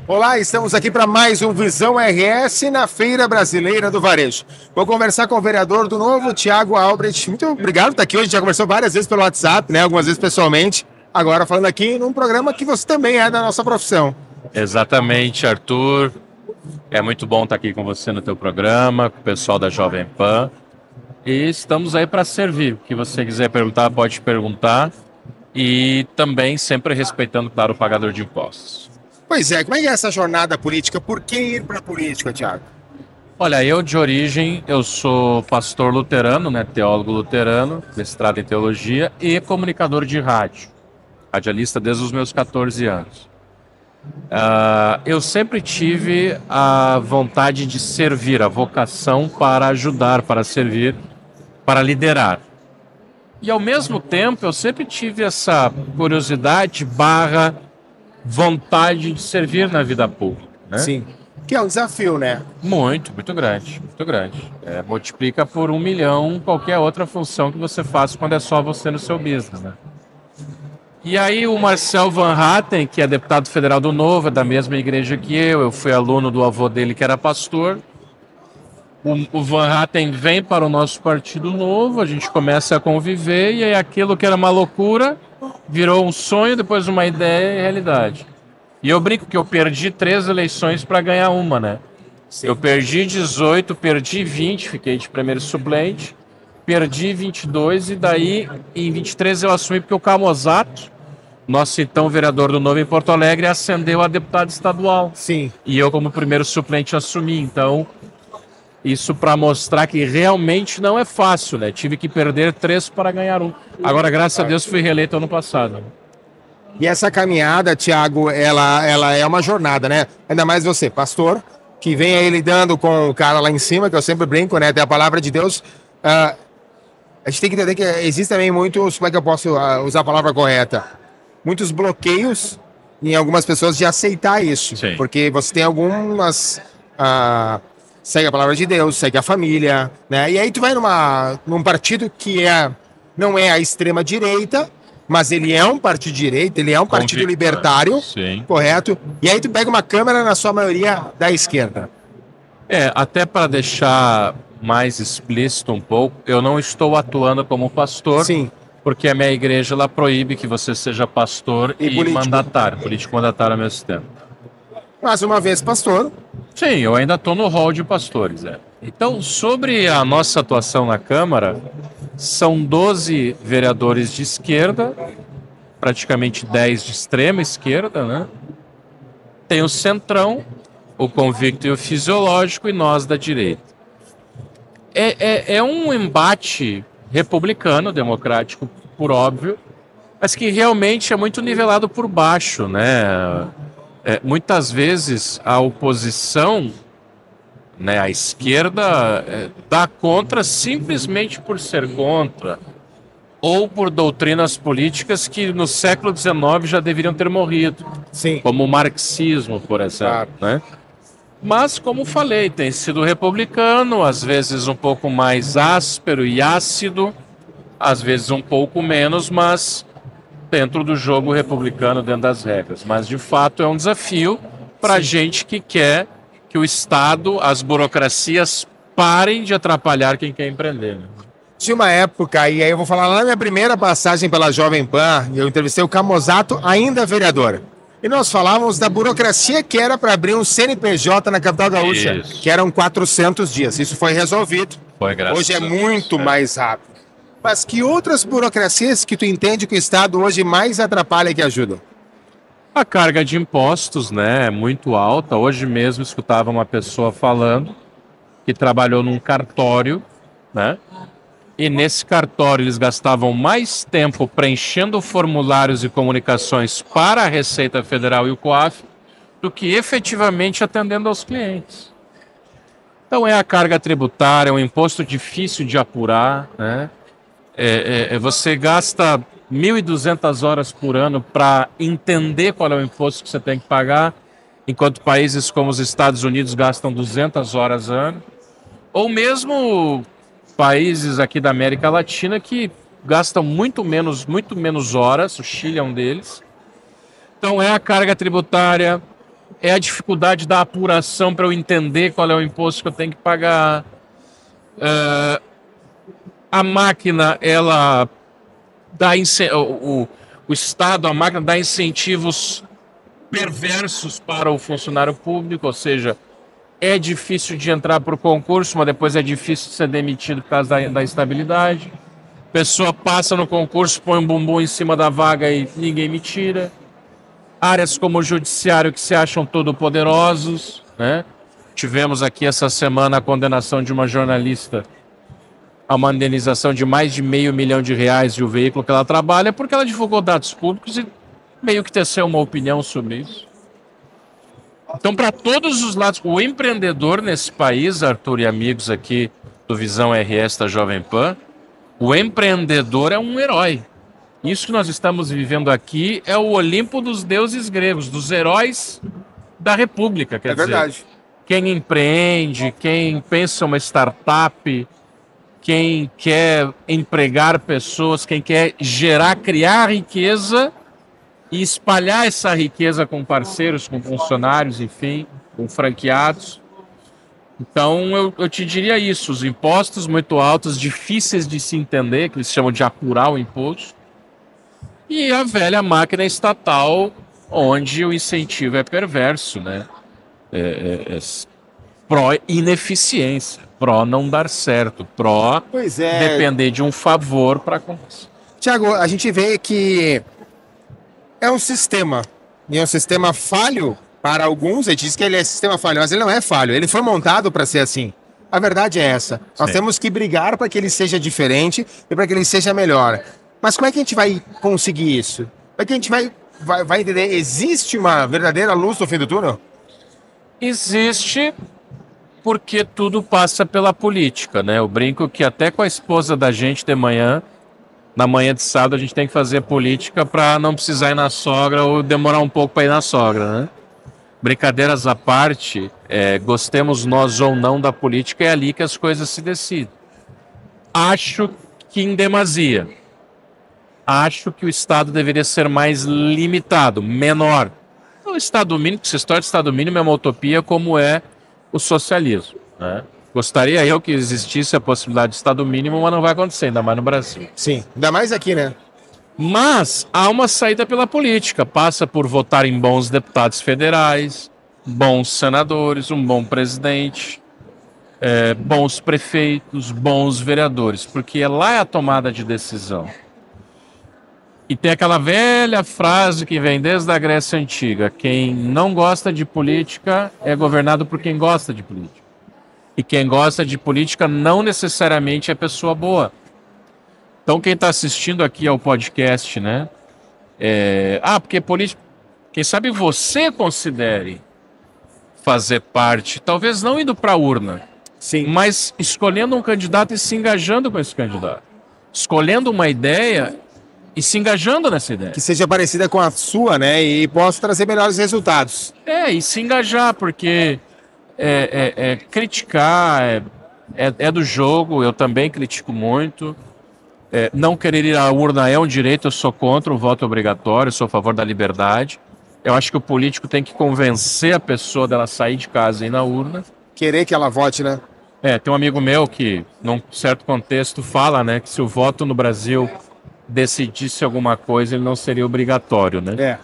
Olá, estamos aqui para mais um Visão RS na Feira Brasileira do Varejo. Vou conversar com o vereador do Novo, Thiago Albrecht. Muito obrigado por estar aqui hoje. A gente já conversou várias vezes pelo WhatsApp, né? Algumas vezes pessoalmente. Agora falando aqui num programa que você também é da nossa profissão. Exatamente, Arthur. É muito bom estar aqui com você no teu programa, com o pessoal da Jovem Pan. E estamos aí para servir. O que você quiser perguntar, pode perguntar. E também sempre respeitando, claro, o pagador de impostos. Pois é, como é que é essa jornada política? Por que ir para a política, Thiago? Olha, eu de origem, eu sou pastor luterano, né, teólogo luterano, mestrado em teologia e comunicador de rádio. Radialista desde os meus 14 anos. Eu sempre tive a vontade de servir, a vocação para ajudar, para servir, para liderar. E ao mesmo tempo eu sempre tive essa curiosidade barra vontade de servir na vida pública, né? Sim. Que é um desafio, né? Muito grande, muito grande. Multiplica por 1 milhão qualquer outra função que você faça quando é só você no seu business, né? E aí o Marcel Van Hatten, que é deputado federal do Novo, é da mesma igreja que eu fui aluno do avô dele que era pastor. O Van Hatten vem para o nosso Partido Novo, a gente começa a conviver e aí aquilo que era uma loucura virou um sonho, depois uma ideia e realidade. E eu brinco que eu perdi 3 eleições para ganhar uma, né? Sim. Eu perdi 18, perdi 20, fiquei de primeiro suplente, perdi 22 e daí em 23 eu assumi porque o Camozato, nosso então vereador do Novo em Porto Alegre, ascendeu a deputado estadual. Sim. E eu como primeiro suplente assumi, então isso para mostrar que realmente não é fácil, né? Tive que perder 3 para ganhar 1. Agora, graças a Deus, fui reeleito ano passado. E essa caminhada, Thiago, ela é uma jornada, né? Ainda mais você, pastor, que vem aí lidando com o cara lá em cima, que eu sempre brinco, né? Tem a palavra de Deus. A gente tem que entender que existem também muitos, como é que eu posso usar a palavra correta? Muitos bloqueios em algumas pessoas de aceitar isso. Sim. Porque você tem algumas... segue a palavra de Deus, segue a família, né? E aí tu vai num partido que não é a extrema direita, mas ele é um partido de direita, ele é um partido libertário, sim, correto? E aí tu pega uma Câmara, na sua maioria, da esquerda. Até para deixar mais explícito um pouco, eu não estou atuando como pastor, Sim. Porque a minha igreja ela proíbe que você seja pastor e mandatário, político mandatário ao mesmo tempo. Mas uma vez pastor... Sim, eu ainda estou no hall de pastores. Então, sobre a nossa atuação na Câmara, são 12 vereadores de esquerda, praticamente 10 de extrema esquerda, né? Tem o Centrão, o Convicto e o Fisiológico e nós da direita. É um embate republicano, democrático, por óbvio, mas que realmente é muito nivelado por baixo, né? Muitas vezes a oposição, né, a esquerda, dá contra simplesmente por ser contra, ou por doutrinas políticas que no século XIX já deveriam ter morrido. Sim. Como o marxismo, por exemplo. Né? Mas, como falei, tem sido republicano, às vezes um pouco mais áspero e ácido, às vezes um pouco menos, mas dentro do jogo republicano, dentro das regras. Mas, de fato, é um desafio para a gente que quer que o Estado, as burocracias, parem de atrapalhar quem quer empreender. Né? Tinha uma época, e aí eu vou falar lá na minha primeira passagem pela Jovem Pan, eu entrevistei o Camozato, ainda vereador. E nós falávamos da burocracia que era para abrir um CNPJ na capital gaúcha, que eram 400 dias. Isso foi resolvido. Foi, graças hoje é muito mais rápido. Mas que outras burocracias que tu entende que o Estado hoje mais atrapalha que ajuda? A carga de impostos, né, é muito alta. Hoje mesmo escutava uma pessoa falando que trabalhou num cartório, né? E nesse cartório eles gastavam mais tempo preenchendo formulários e comunicações para a Receita Federal e o COAF do que efetivamente atendendo aos clientes. Então é a carga tributária, é um imposto difícil de apurar, né? Você gasta 1.200 horas por ano para entender qual é o imposto que você tem que pagar, enquanto países como os Estados Unidos gastam 200 horas ano, ou mesmo países aqui da América Latina que gastam muito menos horas, o Chile é um deles. Então é a carga tributária, É a dificuldade da apuração para eu entender qual é o imposto que eu tenho que pagar. A máquina, ela dá o Estado, a máquina dá incentivos perversos para o funcionário público, ou seja, é difícil de entrar para o concurso, mas depois é difícil de ser demitido por causa da instabilidade. Pessoa passa no concurso, põe um bumbum em cima da vaga e ninguém me tira. Áreas como o judiciário que se acham todo-poderosos, né? Tivemos aqui essa semana a condenação de uma jornalista a uma indenização de mais de R$500 mil de o veículo que ela trabalha, porque ela divulgou dados públicos e meio que teceu uma opinião sobre isso. Então, para todos os lados, o empreendedor nesse país, Arthur e amigos aqui do Visão RS da Jovem Pan, o empreendedor é um herói. Isso que nós estamos vivendo aqui é o Olimpo dos deuses gregos, dos heróis da República. Quer dizer, verdade. Quem empreende, quem pensa uma startup, quem quer empregar pessoas, quem quer criar riqueza e espalhar essa riqueza com parceiros, com funcionários, enfim, com franqueados. Então, eu te diria isso, os impostos muito altos, difíceis de se entender, que eles chamam de apurar o imposto, e a velha máquina estatal, onde o incentivo é perverso, né? Pró-ineficiência, pró-não dar certo, pró-depender de um favor para acontecer. Tiago, a gente vê que é um sistema, e é um sistema falho para alguns. A gente diz que ele é sistema falho, mas ele não é falho, ele foi montado para ser assim. A verdade é essa. Nós temos que brigar para que ele seja diferente e para que ele seja melhor. Mas como é que a gente vai conseguir isso? Como é que a gente vai entender? Existe uma verdadeira luz no fim do túnel? Existe, porque tudo passa pela política, né? Eu brinco que até com a esposa da gente de manhã, na manhã de sábado, a gente tem que fazer política para não precisar ir na sogra ou demorar um pouco para ir na sogra, né? Brincadeiras à parte, gostemos nós ou não da política, é ali que as coisas se decidem. Acho que em demasia. Acho que o Estado deveria ser mais limitado, menor. O Estado mínimo, essa história de Estado mínimo é uma utopia como é o socialismo, né? Gostaria eu que existisse a possibilidade de Estado mínimo, mas não vai acontecer, ainda mais no Brasil. Sim, ainda mais aqui, né? Mas há uma saída pela política, passa por votar em bons deputados federais, bons senadores, um bom presidente, bons prefeitos, bons vereadores, porque lá é a tomada de decisão. E tem aquela velha frase que vem desde a Grécia Antiga: quem não gosta de política é governado por quem gosta de política. E quem gosta de política não necessariamente é pessoa boa. Então quem está assistindo aqui ao podcast, né? Porque política... Quem sabe você considere fazer parte, talvez não indo para a urna, sim, mas escolhendo um candidato e se engajando com esse candidato. Escolhendo uma ideia e se engajando nessa ideia. Que seja parecida com a sua, né? E possa trazer melhores resultados. E se engajar, porque criticar é do jogo, eu também critico muito. Não querer ir à urna é um direito, eu sou contra o voto obrigatório, eu sou a favor da liberdade. Eu acho que o político tem que convencer a pessoa dela sair de casa e ir na urna. Querer que ela vote, né? Tem um amigo meu que, num certo contexto, fala, né, que se o voto no Brasil decidisse alguma coisa, ele não seria obrigatório, né?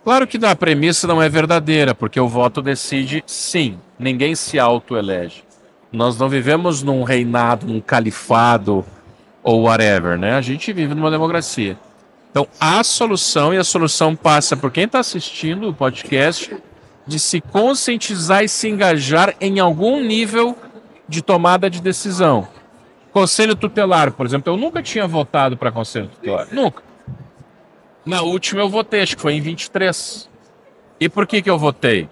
Claro que a premissa não é verdadeira, porque o voto decide sim, ninguém se autoelege. Nós não vivemos num reinado, num califado ou whatever, né? A gente vive numa democracia. Então, há solução, e a solução passa por quem está assistindo o podcast de se conscientizar e se engajar em algum nível de tomada de decisão. Conselho tutelar, por exemplo, eu nunca tinha votado para conselho tutelar, nunca. Na última eu votei, acho que foi em 23. E por que eu votei?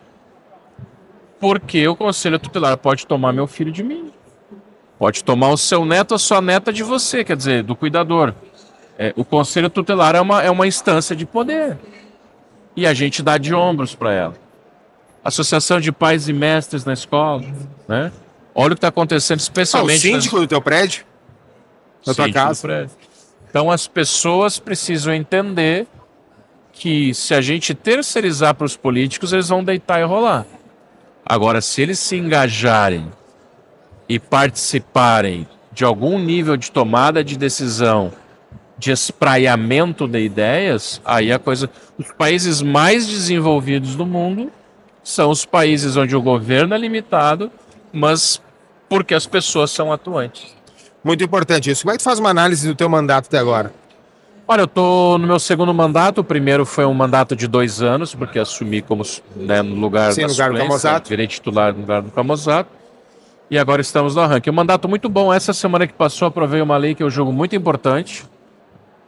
Porque o conselho tutelar pode tomar meu filho de mim, pode tomar o seu neto, a sua neta de você, quer dizer, do cuidador. O conselho tutelar é uma instância de poder. E a gente dá de ombros para ela. Associação de pais e mestres na escola, né? Olha o que está acontecendo, especialmente... o síndico do teu prédio? Da tua casa? Então as pessoas precisam entender que se a gente terceirizar para os políticos, eles vão deitar e rolar. Agora, se eles se engajarem e participarem de algum nível de tomada de decisão, de espraiamento de ideias, aí a coisa... Os países mais desenvolvidos do mundo são os países onde o governo é limitado, mas porque as pessoas são atuantes. Muito importante isso. Como é que tu faz uma análise do teu mandato até agora? Olha, eu estou no meu segundo mandato. O primeiro foi um mandato de 2 anos, porque assumi como, né, no lugar Sim, da no lugar do suplência, Camozzato. virei titular no lugar do Camozzato. E agora estamos no arranque. Um mandato muito bom. Essa semana que passou, aprovei uma lei que eu julgo muito importante,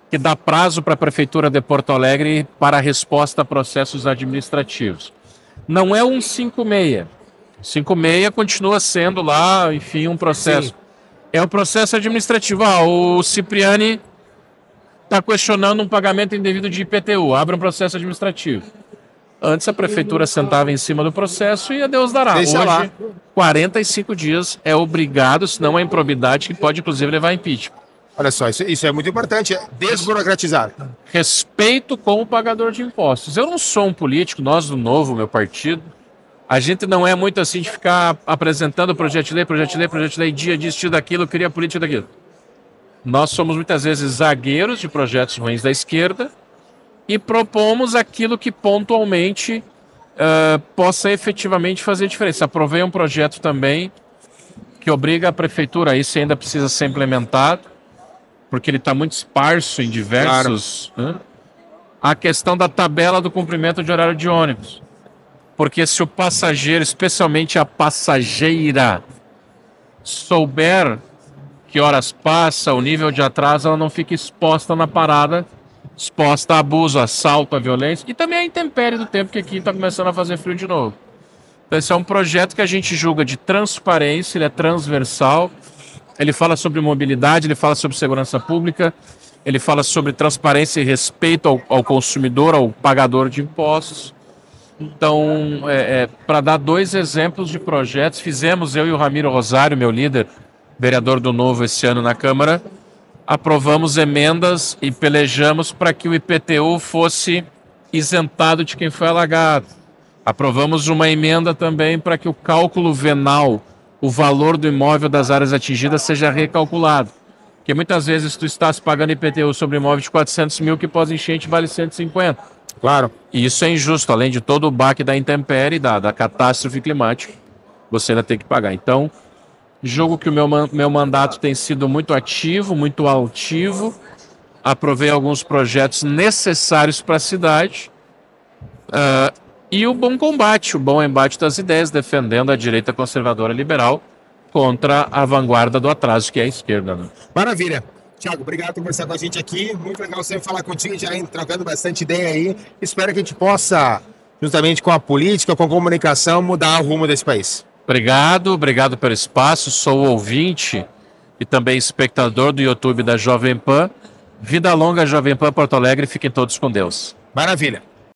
que dá prazo para a Prefeitura de Porto Alegre para a resposta a processos administrativos. Não é um 56. 56 continua sendo lá, enfim, um processo. Sim. É um processo administrativo. O Cipriani está questionando um pagamento indevido de IPTU. Abre um processo administrativo. Antes a Prefeitura sentava em cima do processo e a Deus dará. Deixa Hoje, lá. 45 dias é obrigado, senão é improbidade que pode inclusive levar a impeachment. Olha só, isso é muito importante, desburocratizar. Respeito com o pagador de impostos. Eu não sou um político, nós do Novo, meu partido, a gente não é muito assim de ficar apresentando projeto de lei, dia disso, dia daquilo, queria política daquilo. Nós somos muitas vezes zagueiros de projetos ruins da esquerda e propomos aquilo que pontualmente possa efetivamente fazer diferença. Aprovei um projeto também que obriga a prefeitura, isso ainda precisa ser implementado, porque ele está muito esparso em diversos... Claro. A questão da tabela do cumprimento de horário de ônibus. Porque se o passageiro, especialmente a passageira, souber que horas passa, o nível de atraso, ela não fica exposta na parada, exposta a abuso, assalto, a violência, e também a intempérie do tempo, que aqui está começando a fazer frio de novo. Então esse é um projeto que a gente julga de transparência, ele é transversal, ele fala sobre mobilidade, ele fala sobre segurança pública, ele fala sobre transparência e respeito ao consumidor, ao pagador de impostos. Então, para dar 2 exemplos de projetos, fizemos, eu e o Ramiro Rosário, meu líder, vereador do Novo esse ano na Câmara, aprovamos emendas e pelejamos para que o IPTU fosse isentado de quem foi alagado. Aprovamos uma emenda também para que o cálculo venal, o valor do imóvel das áreas atingidas, seja recalculado. Porque muitas vezes tu estás pagando IPTU sobre imóvel de 400 mil que pós-enchente vale 150. Claro. E isso é injusto, além de todo o baque da intempérie, da catástrofe climática, você ainda tem que pagar. Então, julgo que o meu mandato tem sido muito ativo, muito altivo. Aprovei alguns projetos necessários para a cidade. E o bom combate, o bom embate das ideias, defendendo a direita conservadora liberal contra a vanguarda do atraso, que é a esquerda. Né? Maravilha. Tiago, obrigado por conversar com a gente aqui. Muito legal sempre falar contigo, já trocando bastante ideia aí. Espero que a gente possa, juntamente com a política, com a comunicação, mudar o rumo desse país. Obrigado pelo espaço. Sou ouvinte e também espectador do YouTube da Jovem Pan. Vida longa, Jovem Pan Porto Alegre. Fiquem todos com Deus. Maravilha.